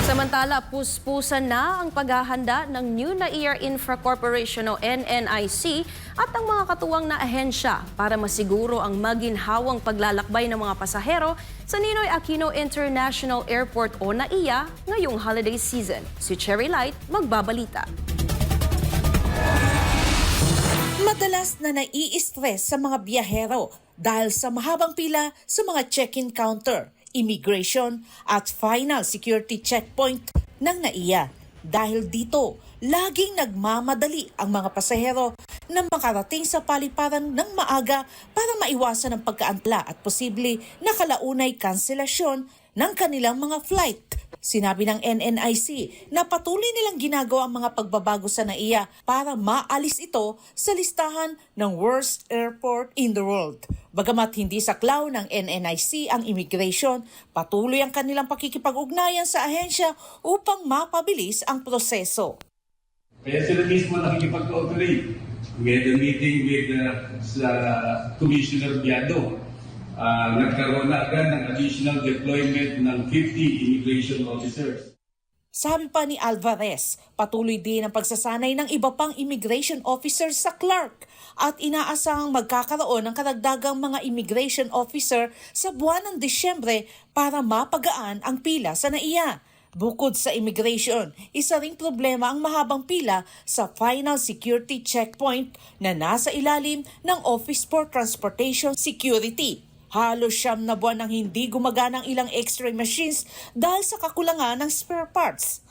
Samantala, puspusan na ang paghahanda ng New Nair Infra Corporation o NNIC at ang mga katuwang na ahensya para masiguro ang maginhawang paglalakbay ng mga pasahero sa Ninoy Aquino International Airport o NAIA ngayong holiday season. Si Cherry Light magbabalita. Madalas na nai-stress sa mga biyahero dahil sa mahabang pila sa mga check-in counter, immigration at final security checkpoint ng NAIA. Dahil dito, laging nagmamadali ang mga pasahero na makarating sa paliparan ng maaga para maiwasan ang pagkaantala at posible na kalaunay kanselasyon ng kanilang mga flight. Sinabi ng NNIC na patuloy nilang ginagawa ang mga pagbabago sa NAIA para maalis ito sa listahan ng worst airport in the world. Bagamat hindi saklaw ng NNIC ang immigration, patuloy ang kanilang pakikipag-ugnayan sa ahensya upang mapabilis ang proseso. Kaya sila mismo nakikipag-cooperate. We had a meeting with Commissioner Biado. Nagkaroon na agad ng additional deployment ng 50 immigration officers. Sabi pa ni Alvarez, patuloy din ang pagsasanay ng iba pang immigration officers sa Clark at inaasahang magkakaroon ng karagdagang mga immigration officer sa buwan ng Disyembre para mapagaan ang pila sa NAIA. Bukod sa immigration, isa ring problema ang mahabang pila sa final security checkpoint na nasa ilalim ng Office for Transportation Security. Halos 9 na buwan nang hindi gumagana ang ilang X-ray machines dahil sa kakulangan ng spare parts.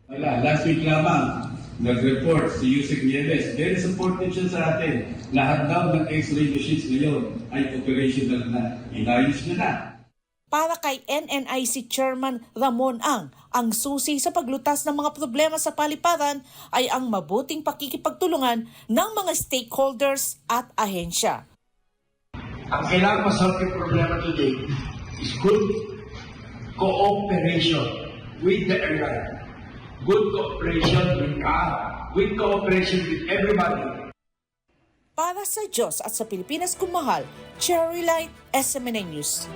Last week lamang, nag-report si Yusek Nieves. Very supportive siya sa atin. Lahat daw ng X-ray machines ngayon ay operational na. Inayos na. Para kay NNIC Chairman Ramon ang susi sa paglutas ng mga problema sa paliparan ay ang mabuting pakikipagtulungan ng mga stakeholders at ahensya. Ang kailangan masolve yung problema today is good cooperation with the airline. Good cooperation with CAA, good cooperation with everybody. Para sa Diyos at sa Pilipinas kung mahal, Cherry Light, SMNA News.